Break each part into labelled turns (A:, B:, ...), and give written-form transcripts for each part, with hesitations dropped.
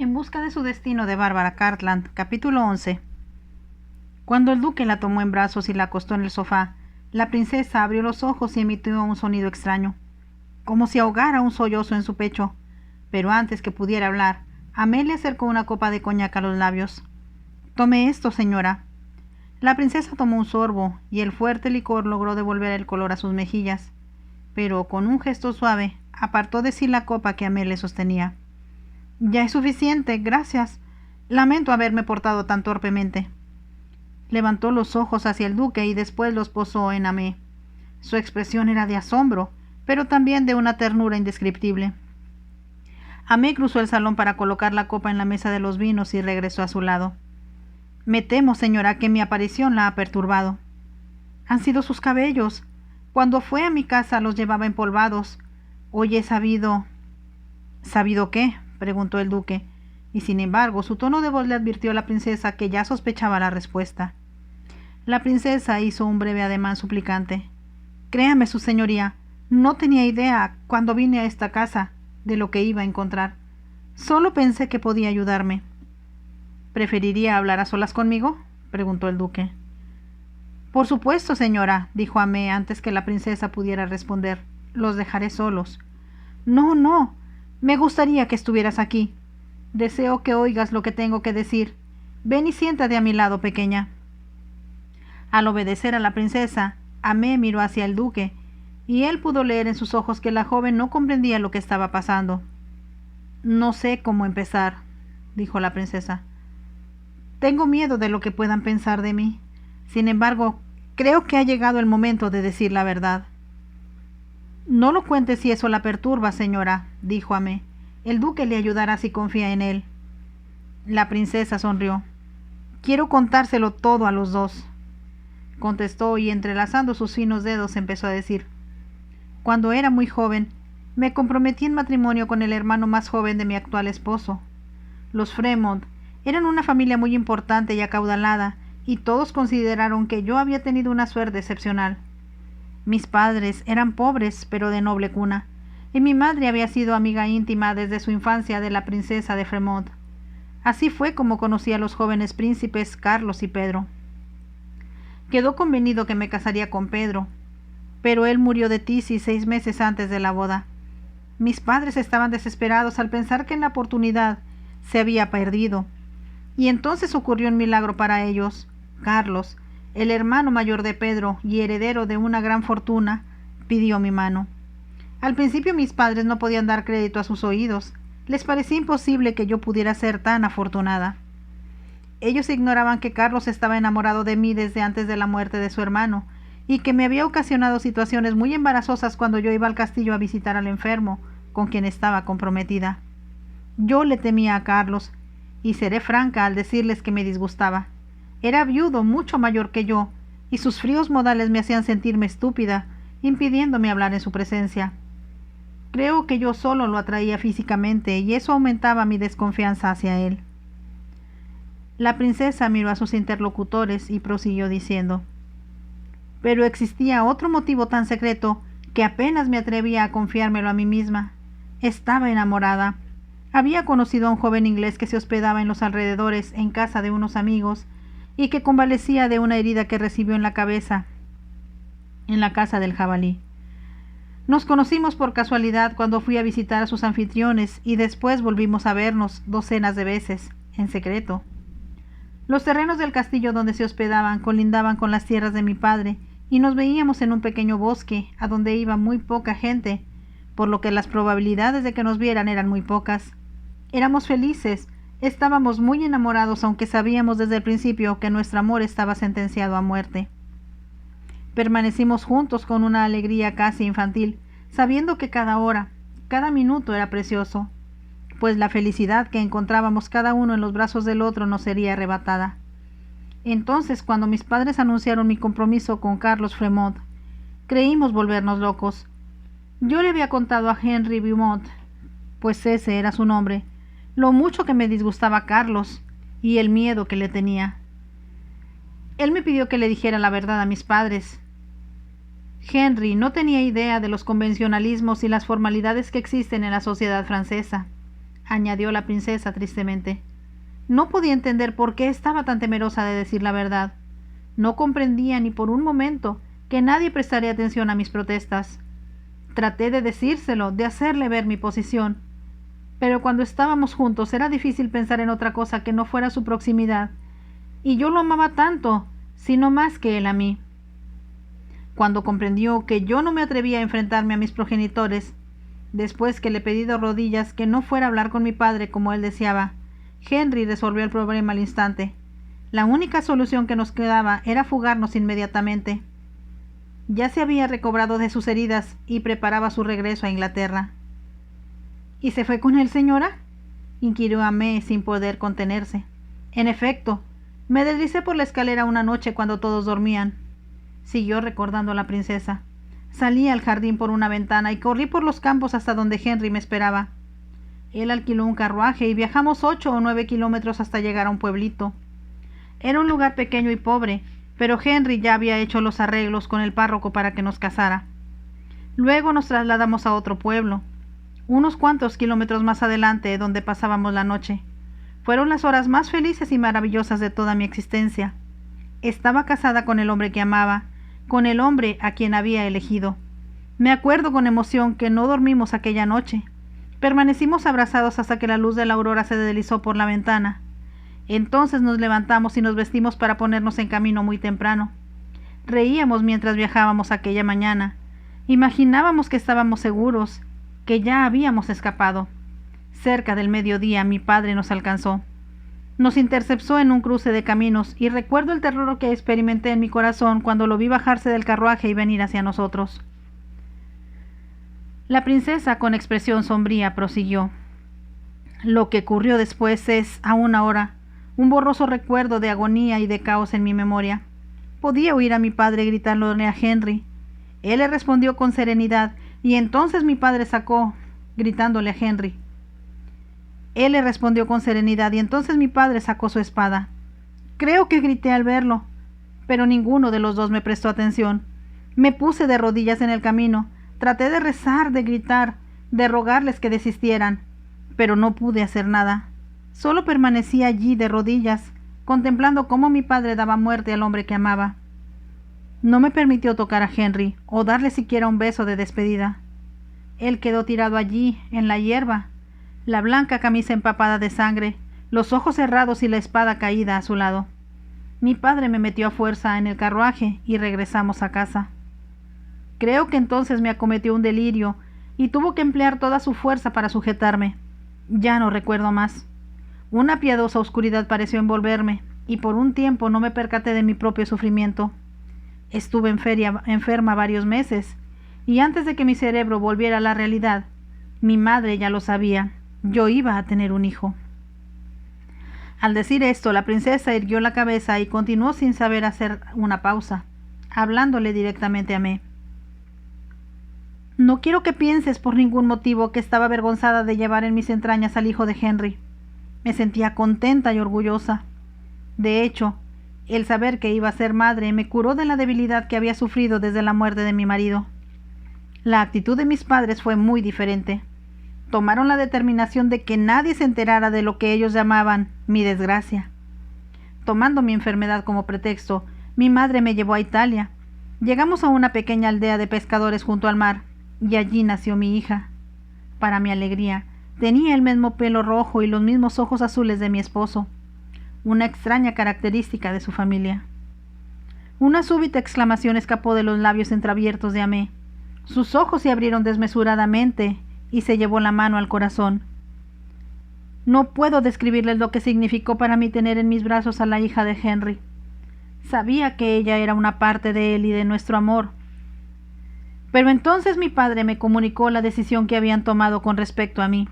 A: En busca de su destino de Bárbara Cartland, capítulo 11. Cuando el duque la tomó en brazos y la acostó en el sofá, la princesa abrió los ojos y emitió un sonido extraño, como si ahogara un sollozo en su pecho. Pero antes que pudiera hablar, Amé le acercó una copa de coñac a los labios. «Tome esto, señora». La princesa tomó un sorbo, y el fuerte licor logró devolver el color a sus mejillas, pero con un gesto suave apartó de sí la copa que Amé le sostenía. «Ya es suficiente, gracias. Lamento haberme portado tan torpemente». Levantó los ojos hacia el duque y después los posó en Amé. Su expresión era de asombro, pero también de una ternura indescriptible. Amé cruzó el salón para colocar la copa en la mesa de los vinos y regresó a su lado. «Me temo, señora, que mi aparición la ha perturbado». «Han sido sus cabellos. Cuando fue a mi casa los llevaba empolvados. Hoy he sabido». «¿Sabido qué?», preguntó el duque, y sin embargo su tono de voz le advirtió a la princesa que ya sospechaba la respuesta. La princesa hizo un breve ademán suplicante. «Créame, su señoría, no tenía idea, cuando vine a esta casa, de lo que iba a encontrar. Solo pensé que podía ayudarme». «¿Preferiría hablar a solas conmigo?», preguntó el duque. «Por supuesto, señora», dijo Amé antes que la princesa pudiera responder. «Los dejaré solos». «No, no. Me gustaría que estuvieras aquí. Deseo que oigas lo que tengo que decir. Ven y siéntate a mi lado, pequeña». Al obedecer a la princesa, Amé miró hacia el duque, y él pudo leer en sus ojos que la joven no comprendía lo que estaba pasando. «No sé cómo empezar», dijo la princesa. «Tengo miedo de lo que puedan pensar de mí. Sin embargo, creo que ha llegado el momento de decir la verdad». «No lo cuente si eso la perturba, señora», dijo Amé. «El duque le ayudará si confía en él». La princesa sonrió. «Quiero contárselo todo a los dos», contestó, y entrelazando sus finos dedos empezó a decir. «Cuando era muy joven, me comprometí en matrimonio con el hermano más joven de mi actual esposo. Los Fremont eran una familia muy importante y acaudalada, y todos consideraron que yo había tenido una suerte excepcional. Mis padres eran pobres, pero de noble cuna, y mi madre había sido amiga íntima desde su infancia de la princesa de Fremont. Así fue como conocí a los jóvenes príncipes Carlos y Pedro. Quedó convenido que me casaría con Pedro, pero él murió de tisis 6 meses antes de la boda. Mis padres estaban desesperados al pensar que la oportunidad se había perdido, y entonces ocurrió un milagro para ellos. Carlos, el hermano mayor de Pedro y heredero de una gran fortuna, pidió mi mano. Al principio mis padres no podían dar crédito a sus oídos. Les parecía imposible que yo pudiera ser tan afortunada. Ellos ignoraban que Carlos estaba enamorado de mí desde antes de la muerte de su hermano, y que me había ocasionado situaciones muy embarazosas cuando yo iba al castillo a visitar al enfermo, con quien estaba comprometida. Yo le temía a Carlos, y seré franca al decirles que me disgustaba. Era viudo, mucho mayor que yo, y sus fríos modales me hacían sentirme estúpida, impidiéndome hablar en su presencia. Creo que yo solo lo atraía físicamente, y eso aumentaba mi desconfianza hacia él. La princesa miró a sus interlocutores y prosiguió diciendo: «Pero existía otro motivo tan secreto que apenas me atrevía a confiármelo a mí misma. Estaba enamorada. Había conocido a un joven inglés que se hospedaba en los alrededores en casa de unos amigos y que convalecía de una herida que recibió en la cabeza en la casa del jabalí. Nos conocimos por casualidad cuando fui a visitar a sus anfitriones y después volvimos a vernos docenas de veces, en secreto. Los terrenos del castillo donde se hospedaban colindaban con las tierras de mi padre y nos veíamos en un pequeño bosque a donde iba muy poca gente, por lo que las probabilidades de que nos vieran eran muy pocas. Éramos felices, estábamos muy enamorados, aunque sabíamos desde el principio que nuestro amor estaba sentenciado a muerte. Permanecimos juntos con una alegría casi infantil, sabiendo que cada hora, cada minuto era precioso, pues la felicidad que encontrábamos cada uno en los brazos del otro nos sería arrebatada. Entonces, cuando mis padres anunciaron mi compromiso con Carlos Fremont, creímos volvernos locos. Yo le había contado a Henry Beaumont, pues ese era su nombre, lo mucho que me disgustaba Carlos y el miedo que le tenía. Él me pidió que le dijera la verdad a mis padres. Henry no tenía idea de los convencionalismos y las formalidades que existen en la sociedad francesa. añadió la princesa tristemente. No podía entender por qué estaba tan temerosa de decir la verdad. No comprendía ni por un momento que nadie prestaría atención a mis protestas. Traté de decírselo, de hacerle ver mi posición, pero cuando estábamos juntos era difícil pensar en otra cosa que no fuera su proximidad, y yo lo amaba tanto, si no más que él a mí. Cuando comprendió que yo no me atrevía a enfrentarme a mis progenitores, después que le pedí de rodillas que no fuera a hablar con mi padre como él deseaba, Henry resolvió el problema al instante. La única solución que nos quedaba era fugarnos inmediatamente. Ya se había recobrado de sus heridas y preparaba su regreso a Inglaterra. ¿Y se fue con él, señora?, inquirió Amé sin poder contenerse. En efecto, me deslicé por la escalera una noche cuando todos dormían, siguió recordando la princesa. Salí al jardín por una ventana y corrí por los campos hasta donde Henry me esperaba. Él alquiló un carruaje y viajamos 8 o 9 kilómetros hasta llegar a un pueblito. Era un lugar pequeño y pobre, pero Henry ya había hecho los arreglos con el párroco para que nos casara. Luego nos trasladamos a otro pueblo, unos cuantos kilómetros más adelante, donde pasábamos la noche. Fueron las horas más felices y maravillosas de toda mi existencia. Estaba casada con el hombre que amaba, con el hombre a quien había elegido. Me acuerdo con emoción que no dormimos aquella noche. Permanecimos abrazados hasta que la luz de la aurora se deslizó por la ventana. Entonces nos levantamos y nos vestimos para ponernos en camino muy temprano. Reíamos mientras viajábamos aquella mañana. Imaginábamos que estábamos seguros, que ya habíamos escapado. Cerca del mediodía mi padre nos alcanzó. Nos interceptó en un cruce de caminos y recuerdo el terror que experimenté en mi corazón cuando lo vi bajarse del carruaje y venir hacia nosotros. La princesa, con expresión sombría, prosiguió. Lo que ocurrió después es, aún ahora, un borroso recuerdo de agonía y de caos en mi memoria. Podía oír a mi padre gritándole a Henry. Él le respondió con serenidad, y entonces mi padre sacó, gritándole a Henry. Él le respondió con serenidad, y entonces mi padre sacó su espada. Creo que grité al verlo, pero ninguno de los dos me prestó atención. Me puse de rodillas en el camino, traté de rezar, de gritar, de rogarles que desistieran, pero no pude hacer nada. Solo permanecí allí de rodillas, contemplando cómo mi padre daba muerte al hombre que amaba. No me permitió tocar a Henry o darle siquiera un beso de despedida. Él quedó tirado allí, en la hierba, la blanca camisa empapada de sangre, los ojos cerrados y la espada caída a su lado. Mi padre me metió a fuerza en el carruaje y regresamos a casa. Creo que entonces me acometió un delirio y tuvo que emplear toda su fuerza para sujetarme. Ya no recuerdo más. Una piadosa oscuridad pareció envolverme, y por un tiempo no me percaté de mi propio sufrimiento. Estuve enferma varios meses, y antes de que mi cerebro volviera a la realidad, mi madre ya lo sabía, yo iba a tener un hijo. Al decir esto, la princesa irguió la cabeza y continuó sin saber hacer una pausa, hablándole directamente a mí. No quiero que pienses por ningún motivo que estaba avergonzada de llevar en mis entrañas al hijo de Henry. Me sentía contenta y orgullosa. De hecho, el saber que iba a ser madre me curó de la debilidad que había sufrido desde la muerte de mi marido. La actitud de mis padres fue muy diferente. Tomaron la determinación de que nadie se enterara de lo que ellos llamaban mi desgracia. Tomando mi enfermedad como pretexto, mi madre me llevó a Italia. Llegamos a una pequeña aldea de pescadores junto al mar, y allí nació mi hija. Para mi alegría, tenía el mismo pelo rojo y los mismos ojos azules de mi esposo, una extraña característica de su familia. Una súbita exclamación escapó de los labios entreabiertos de Amé. Sus ojos se abrieron desmesuradamente y se llevó la mano al corazón. No puedo describirles lo que significó para mí tener en mis brazos a la hija de Henry. Sabía que ella era una parte de él y de nuestro amor. Pero entonces mi padre me comunicó la decisión que habían tomado con respecto a mí.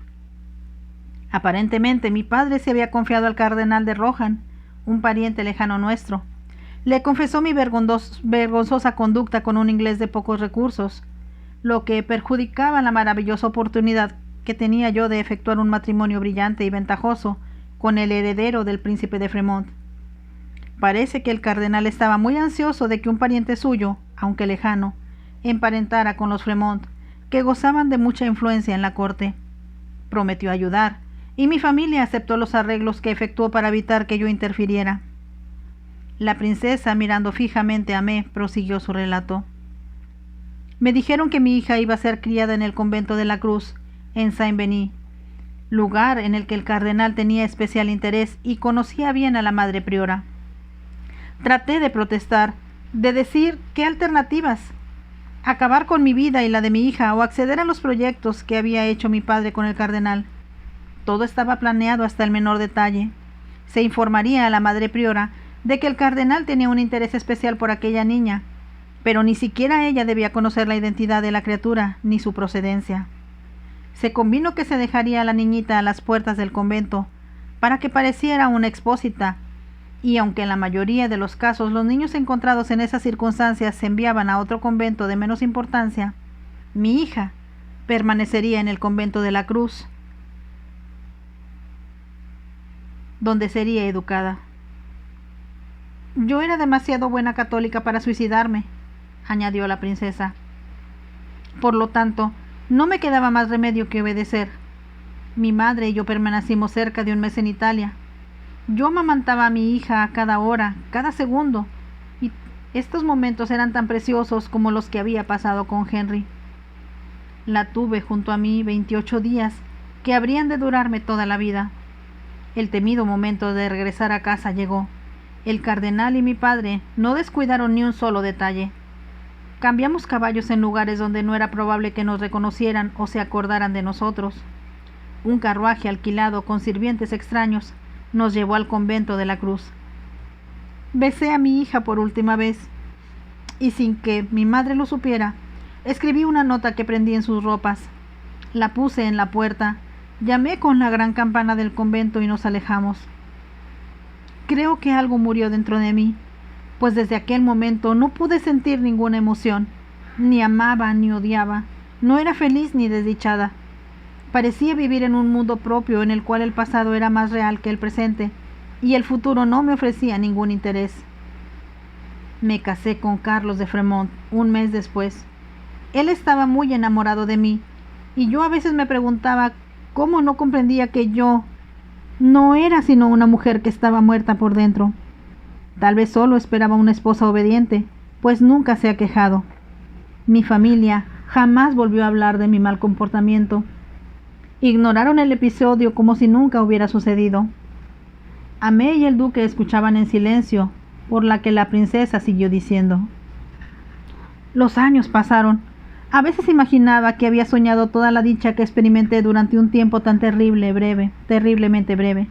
A: Aparentemente mi padre se había confiado al cardenal de Rohan, un pariente lejano nuestro. Le confesó mi vergonzosa conducta con un inglés de pocos recursos, lo que perjudicaba la maravillosa oportunidad que tenía yo de efectuar un matrimonio brillante y ventajoso con el heredero del príncipe de Fremont. Parece que el cardenal estaba muy ansioso de que un pariente suyo, aunque lejano, emparentara con los Fremont, que gozaban de mucha influencia en la corte. Prometió ayudar, y mi familia aceptó los arreglos que efectuó para evitar que yo interfiriera. La princesa, mirando fijamente a mí, prosiguió su relato. Me dijeron que mi hija iba a ser criada en el convento de la Cruz, en Saint-Denis, lugar en el que el cardenal tenía especial interés y conocía bien a la madre priora. Traté de protestar, de decir qué alternativas, acabar con mi vida y la de mi hija o acceder a los proyectos que había hecho mi padre con el cardenal. Todo estaba planeado hasta el menor detalle. Se informaría a la madre priora de que el cardenal tenía un interés especial por aquella niña, pero ni siquiera ella debía conocer la identidad de la criatura ni su procedencia. Se convino que se dejaría a la niñita a las puertas del convento para que pareciera una expósita, y aunque en la mayoría de los casos los niños encontrados en esas circunstancias se enviaban a otro convento de menos importancia, mi hija permanecería en el convento de la Cruz, donde sería educada. Yo era demasiado buena católica para suicidarme, añadió la princesa. Por lo tanto, no me quedaba más remedio que obedecer. Mi madre y yo permanecimos cerca de un mes en Italia. Yo amamantaba a mi hija a cada hora, cada segundo, y estos momentos eran tan preciosos como los que había pasado con Henry. La tuve junto a mí 28 días, que habrían de durarme toda la vida. El temido momento de regresar a casa llegó. El cardenal y mi padre no descuidaron ni un solo detalle. Cambiamos caballos en lugares donde no era probable que nos reconocieran o se acordaran de nosotros. Un carruaje alquilado con sirvientes extraños nos llevó al convento de la Cruz. Besé a mi hija por última vez, y sin que mi madre lo supiera, escribí una nota que prendí en sus ropas. La puse en la puerta, llamé con la gran campana del convento y nos alejamos. Creo que algo murió dentro de mí, pues desde aquel momento no pude sentir ninguna emoción, ni amaba ni odiaba, no era feliz ni desdichada. Parecía vivir en un mundo propio en el cual el pasado era más real que el presente, y el futuro no me ofrecía ningún interés. Me casé con Carlos de Fremont un mes después. Él estaba muy enamorado de mí, y yo a veces me preguntaba cómo no comprendía que yo no era sino una mujer que estaba muerta por dentro. Tal vez solo esperaba una esposa obediente, pues nunca se ha quejado. Mi familia jamás volvió a hablar de mi mal comportamiento. Ignoraron el episodio como si nunca hubiera sucedido. Amé y el duque escuchaban en silencio, por la que la princesa siguió diciendo. Los años pasaron. A veces imaginaba que había soñado toda la dicha que experimenté durante un tiempo tan terriblemente breve.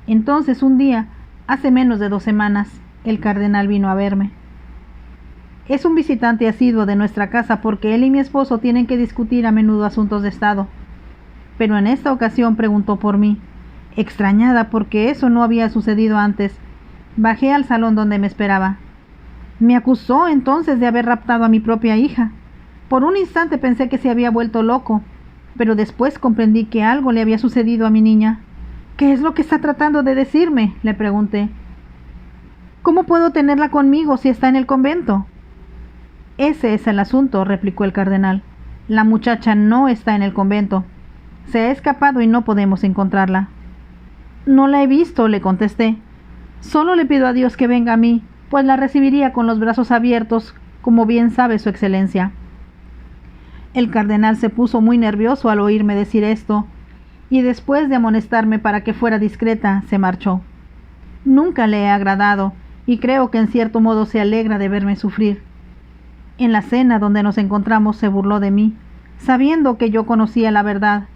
A: Entonces, un día, hace menos de 2 semanas, el cardenal vino a verme. Es un visitante asiduo de nuestra casa porque él y mi esposo tienen que discutir a menudo asuntos de estado. Pero en esta ocasión preguntó por mí. Extrañada porque eso no había sucedido antes, bajé al salón donde me esperaba. Me acusó entonces de haber raptado a mi propia hija. Por un instante pensé que se había vuelto loco, pero después comprendí que algo le había sucedido a mi niña. ¿Qué es lo que está tratando de decirme?, le pregunté. ¿Cómo puedo tenerla conmigo si está en el convento? Ese es el asunto, replicó el cardenal. La muchacha no está en el convento. Se ha escapado y no podemos encontrarla. No la he visto, le contesté. Solo le pido a Dios que venga a mí, pues la recibiría con los brazos abiertos, como bien sabe su excelencia. El cardenal se puso muy nervioso al oírme decir esto, y después de amonestarme para que fuera discreta, se marchó. Nunca le he agradado, y creo que en cierto modo se alegra de verme sufrir. En la cena donde nos encontramos se burló de mí, sabiendo que yo conocía la verdad,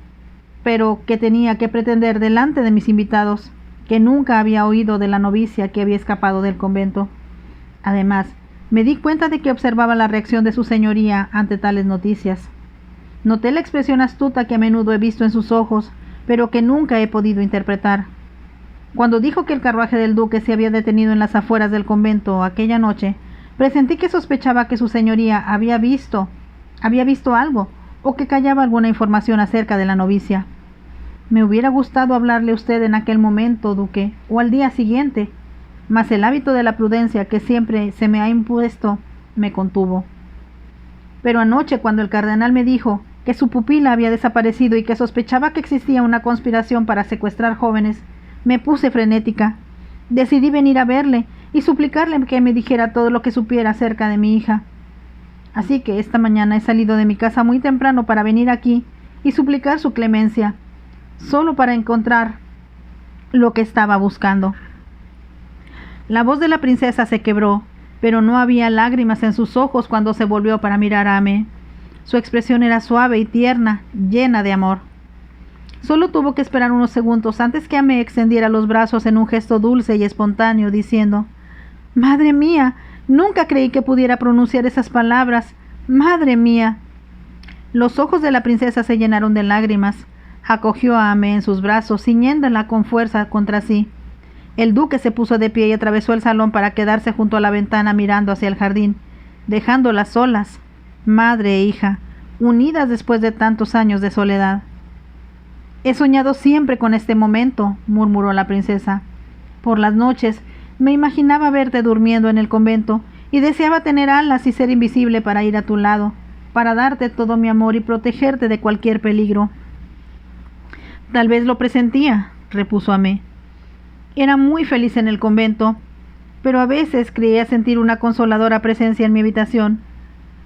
A: pero que tenía que pretender delante de mis invitados que nunca había oído de la novicia que había escapado del convento. Además, me di cuenta de que observaba la reacción de su señoría ante tales noticias. Noté la expresión astuta que a menudo he visto en sus ojos, pero que nunca he podido interpretar. Cuando dijo que el carruaje del duque se había detenido en las afueras del convento aquella noche, presentí que sospechaba que su señoría había visto algo, o que callaba alguna información acerca de la novicia. Me hubiera gustado hablarle a usted en aquel momento, duque, o al día siguiente, mas el hábito de la prudencia que siempre se me ha impuesto me contuvo. Pero anoche, cuando el cardenal me dijo que su pupila había desaparecido y que sospechaba que existía una conspiración para secuestrar jóvenes, me puse frenética. Decidí venir a verle y suplicarle que me dijera todo lo que supiera acerca de mi hija. Así que esta mañana he salido de mi casa muy temprano para venir aquí y suplicar su clemencia, solo para encontrar lo que estaba buscando. La voz de la princesa se quebró, pero no había lágrimas en sus ojos cuando se volvió para mirar a Amé. Su expresión era suave y tierna, llena de amor. Solo tuvo que esperar unos segundos antes que Amé extendiera los brazos en un gesto dulce y espontáneo, diciendo: «Madre mía, nunca creí que pudiera pronunciar esas palabras. Madre mía». Los ojos de la princesa se llenaron de lágrimas. Acogió a Amé en sus brazos, ciñéndola con fuerza contra sí. El duque se puso de pie y atravesó el salón para quedarse junto a la ventana mirando hacia el jardín, dejándolas solas, madre e hija, unidas después de tantos años de soledad. «He soñado siempre con este momento», murmuró la princesa. «Por las noches me imaginaba verte durmiendo en el convento y deseaba tener alas y ser invisible para ir a tu lado, para darte todo mi amor y protegerte de cualquier peligro». «Tal vez lo presentía», repuso Amé. «Era muy feliz en el convento, pero a veces creía sentir una consoladora presencia en mi habitación.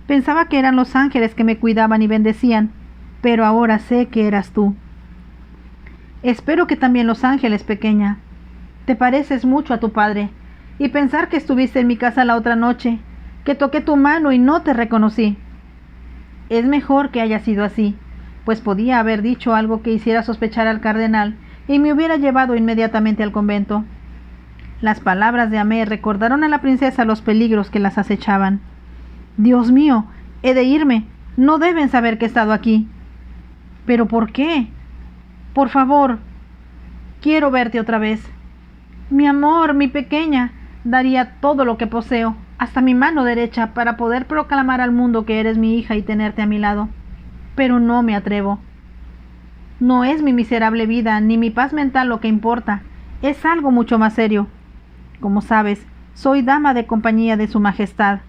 A: Pensaba que eran los ángeles que me cuidaban y bendecían, pero ahora sé que eras tú». «Espero que también los ángeles, pequeña. Te pareces mucho a tu padre, y pensar que estuviste en mi casa la otra noche, que toqué tu mano y no te reconocí. Es mejor que haya sido así, pues podía haber dicho algo que hiciera sospechar al cardenal y me hubiera llevado inmediatamente al convento». Las palabras de Amé recordaron a la princesa los peligros que las acechaban. «Dios mío, he de irme. No deben saber que he estado aquí». «¿Pero por qué? Por favor, quiero verte otra vez. Mi amor, mi pequeña, daría todo lo que poseo, hasta mi mano derecha, para poder proclamar al mundo que eres mi hija y tenerte a mi lado. Pero no me atrevo. No es mi miserable vida ni mi paz mental lo que importa, es algo mucho más serio. Como sabes, soy dama de compañía de su majestad,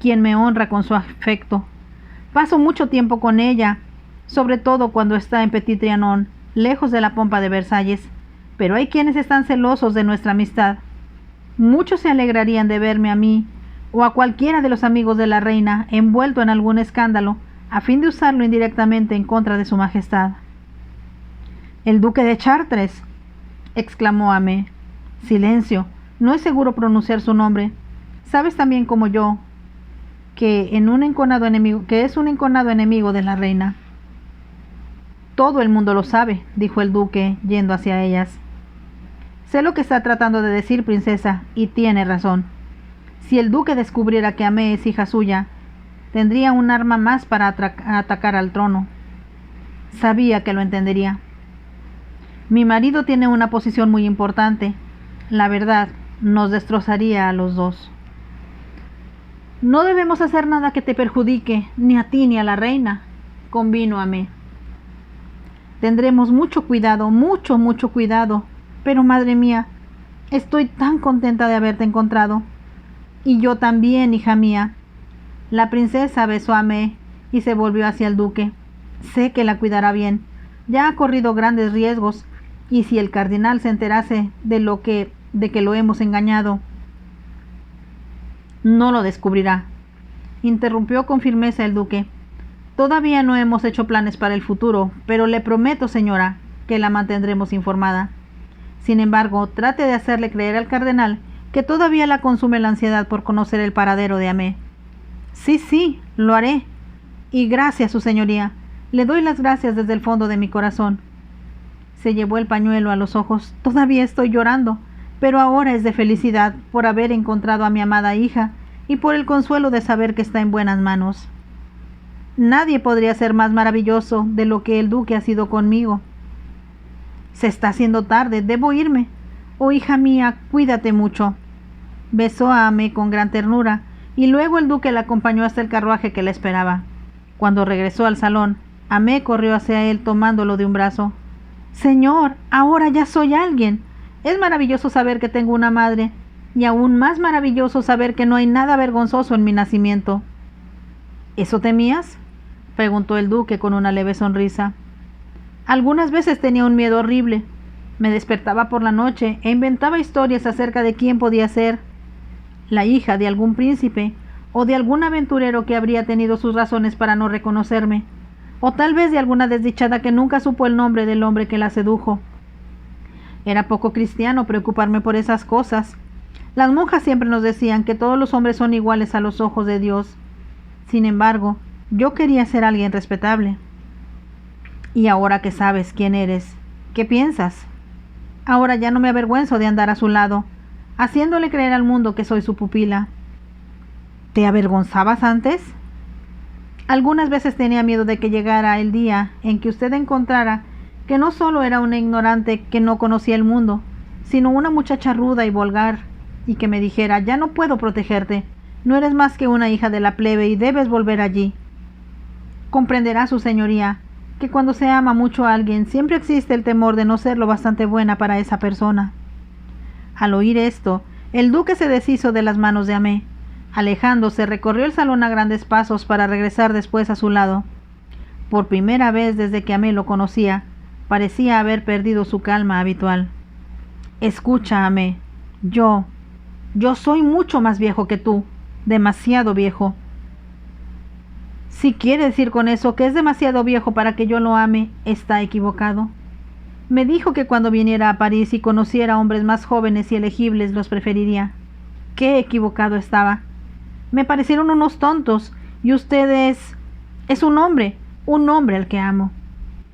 A: quien me honra con su afecto. Paso mucho tiempo con ella, sobre todo cuando está en Petit Trianon, lejos de la pompa de Versalles, pero hay quienes están celosos de nuestra amistad. Muchos se alegrarían de verme a mí, o a cualquiera de los amigos de la reina, envuelto en algún escándalo, a fin de usarlo indirectamente en contra de su majestad». «El duque de Chartres», exclamó Amé. «Silencio, no es seguro pronunciar su nombre. Sabes también como yo que es un enconado enemigo de la reina». «Todo el mundo lo sabe», dijo el duque, yendo hacia ellas. «Sé lo que está tratando de decir, princesa, y tiene razón. Si el duque descubriera que Amé es hija suya, tendría un arma más para atacar al trono. Sabía que lo entendería. Mi marido tiene una posición muy importante. La verdad, nos destrozaría a los dos». «No debemos hacer nada que te perjudique, ni a ti ni a la reina», convino Amé. «Tendremos mucho cuidado, mucho cuidado. Pero madre mía, estoy tan contenta de haberte encontrado». «Y yo también, hija mía». La princesa besó a Amé y se volvió hacia el duque. «Sé que la cuidará bien. Ya ha corrido grandes riesgos, y si el cardenal se enterase de que lo hemos engañado, no lo descubrirá», interrumpió con firmeza el duque. «Todavía no hemos hecho planes para el futuro, pero le prometo, señora, que la mantendremos informada. Sin embargo, trate de hacerle creer al cardenal que todavía la consume la ansiedad por conocer el paradero de Amé». Sí, lo haré. Y gracias, su señoría. Le doy las gracias desde el fondo de mi corazón». Se llevó el pañuelo a los ojos. «Todavía estoy llorando, pero ahora es de felicidad por haber encontrado a mi amada hija y por el consuelo de saber que está en buenas manos. Nadie podría ser más maravilloso de lo que el duque ha sido conmigo. Se está haciendo tarde, debo irme. Oh, hija mía, cuídate mucho». Besó a Amé con gran ternura, y luego el duque la acompañó hasta el carruaje que la esperaba. Cuando regresó al salón, Amé corrió hacia él tomándolo de un brazo. «Señor, ahora ya soy alguien. Es maravilloso saber que tengo una madre, y aún más maravilloso saber que no hay nada vergonzoso en mi nacimiento». «¿Eso temías? preguntó el duque con una leve sonrisa. Algunas veces tenía un miedo horrible. Me despertaba por la noche e inventaba historias acerca de quién podía ser, la hija de algún príncipe o de algún aventurero que habría tenido sus razones para no reconocerme, o tal vez de alguna desdichada que nunca supo el nombre del hombre que la sedujo. Era poco cristiano preocuparme por esas cosas. Las monjas siempre nos decían que todos los hombres son iguales a los ojos de Dios. Sin embargo, yo quería ser alguien respetable. Y ahora que sabes quién eres, ¿qué piensas? Ahora ya no me avergüenzo de andar a su lado, haciéndole creer al mundo que soy su pupila. ¿Te avergonzabas antes? Algunas veces tenía miedo de que llegara el día en que usted encontrara que no solo era una ignorante que no conocía el mundo, sino una muchacha ruda y vulgar, y que me dijera: ya no puedo protegerte, no eres más que una hija de la plebe y debes volver allí. Comprenderá su señoría que cuando se ama mucho a alguien siempre existe el temor de no ser lo bastante buena para esa persona. Al oír esto, el duque se deshizo de las manos de Amé. Alejándose, recorrió el salón a grandes pasos para regresar después a su lado. Por primera vez desde que Amé lo conocía, parecía haber perdido su calma habitual. Escucha, Amé, yo soy mucho más viejo que tú, demasiado viejo. Si quiere decir con eso que es demasiado viejo para que yo lo ame, está equivocado. Me dijo que cuando viniera a París y conociera hombres más jóvenes y elegibles los preferiría. Qué equivocado estaba. Me parecieron unos tontos, y usted es un hombre al que amo.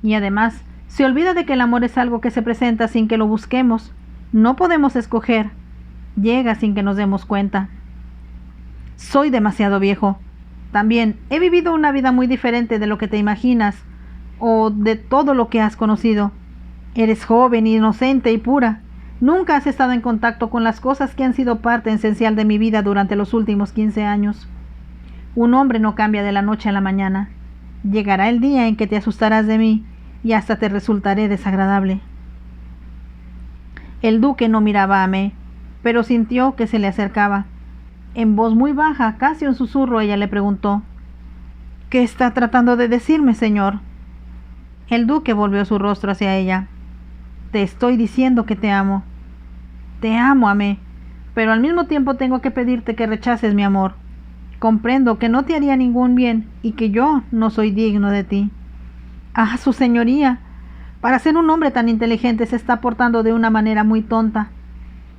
A: Y además, se olvida de que el amor es algo que se presenta sin que lo busquemos. No podemos escoger. Llega sin que nos demos cuenta. Soy demasiado viejo. También he vivido una vida muy diferente de lo que te imaginas, o de todo lo que has conocido. Eres joven, inocente y pura. Nunca has estado en contacto con las cosas que han sido parte esencial de mi vida durante los últimos 15 años. Un hombre no cambia de la noche a la mañana. Llegará el día en que te asustarás de mí y hasta te resultaré desagradable. El duque no miraba a Amé, pero sintió que se le acercaba. En voz muy baja, casi un susurro, ella le preguntó: ¿Qué está tratando de decirme, señor? El duque volvió su rostro hacia ella. Te estoy diciendo que te amo. Te amo, Amé, pero al mismo tiempo tengo que pedirte que rechaces mi amor. Comprendo que no te haría ningún bien y que yo no soy digno de ti. Ah, su señoría, para ser un hombre tan inteligente se está portando de una manera muy tonta.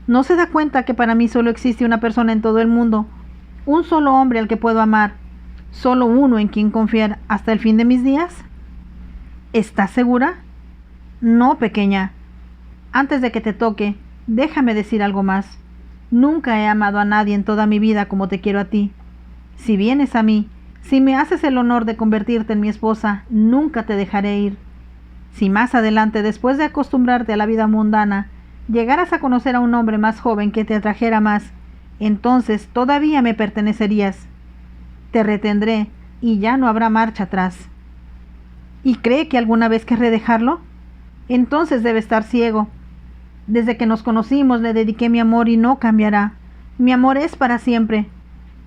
A: ¿No se da cuenta que para mí solo existe una persona en todo el mundo, un solo hombre al que puedo amar, solo uno en quien confiar hasta el fin de mis días? ¿Estás segura? No, pequeña. Antes de que te toque, déjame decir algo más. Nunca he amado a nadie en toda mi vida como te quiero a ti. Si vienes a mí, si me haces el honor de convertirte en mi esposa, nunca te dejaré ir. Si más adelante, después de acostumbrarte a la vida mundana, llegaras a conocer a un hombre más joven que te atrajera más, entonces todavía me pertenecerías. Te retendré y ya no habrá marcha atrás. ¿Y cree que alguna vez querré dejarlo? Entonces debe estar ciego. Desde que nos conocimos le dediqué mi amor y no cambiará. Mi amor es para siempre.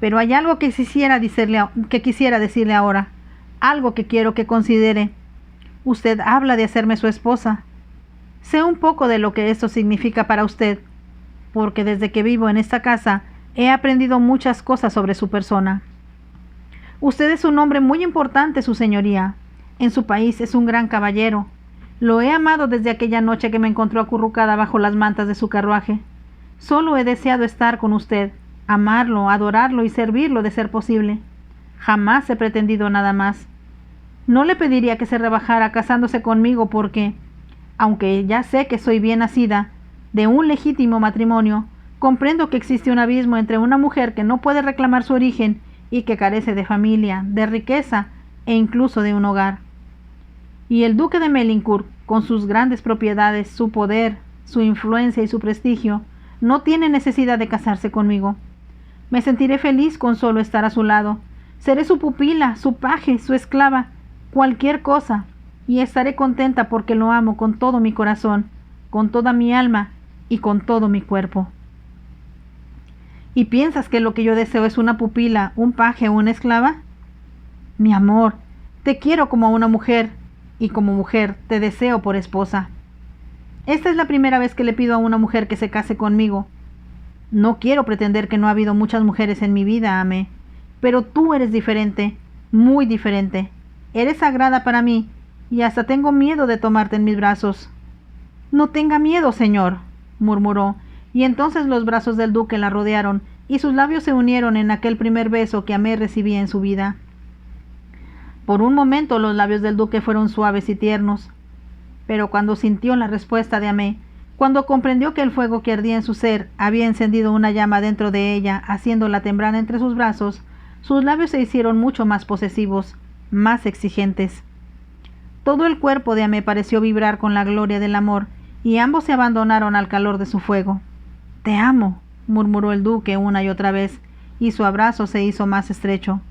A: Pero hay algo que quisiera decirle ahora, algo que quiero que considere. Usted habla de hacerme su esposa. Sé un poco de lo que esto significa para usted, porque desde que vivo en esta casa he aprendido muchas cosas sobre su persona. Usted es un hombre muy importante, su señoría. En su país es un gran caballero. Lo he amado desde aquella noche que me encontró acurrucada bajo las mantas de su carruaje. Solo he deseado estar con usted, amarlo, adorarlo y servirlo de ser posible. Jamás he pretendido nada más. No le pediría que se rebajara casándose conmigo porque, aunque ya sé que soy bien nacida, de un legítimo matrimonio, comprendo que existe un abismo entre una mujer que no puede reclamar su origen y que carece de familia, de riqueza e incluso de un hogar. Y el duque de Melincourt, con sus grandes propiedades, su poder, su influencia y su prestigio, no tiene necesidad de casarse conmigo. Me sentiré feliz con solo estar a su lado. Seré su pupila, su paje, su esclava, cualquier cosa, y estaré contenta porque lo amo con todo mi corazón, con toda mi alma y con todo mi cuerpo. ¿Y piensas que lo que yo deseo es una pupila, un paje o una esclava? Mi amor, Te quiero como a una mujer, y como mujer te deseo por esposa. Esta es la primera vez que le pido a una mujer que se case conmigo. No quiero pretender que no ha habido muchas mujeres en mi vida, Ame, pero tú eres diferente, muy diferente. Eres sagrada para mí, y hasta tengo miedo de tomarte en mis brazos. No tenga miedo, señor, murmuró, y entonces los brazos del duque la rodearon, y sus labios se unieron en aquel primer beso que Ame recibía en su vida. Por un momento los labios del duque fueron suaves y tiernos, pero cuando sintió la respuesta de Ame, cuando comprendió que el fuego que ardía en su ser había encendido una llama dentro de ella, haciéndola temblar entre sus brazos, sus labios se hicieron mucho más posesivos, más exigentes. Todo el cuerpo de Ame pareció vibrar con la gloria del amor, y ambos se abandonaron al calor de su fuego. «Te amo», murmuró el duque una y otra vez, y su abrazo se hizo más estrecho.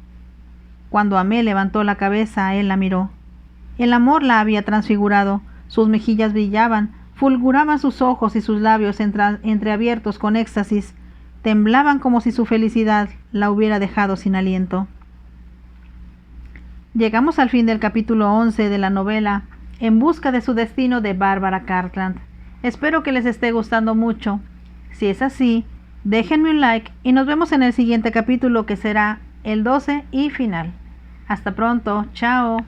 A: Cuando Ame levantó la cabeza, él la miró. El amor la había transfigurado, sus mejillas brillaban, fulguraban sus ojos y sus labios entreabiertos con éxtasis, temblaban como si su felicidad la hubiera dejado sin aliento. Llegamos al fin del capítulo 11 de la novela En busca de su destino de Bárbara Cartland. Espero que les esté gustando mucho. Si es así, déjenme un like y nos vemos en el siguiente capítulo, que será el 12 y final. Hasta pronto, chao.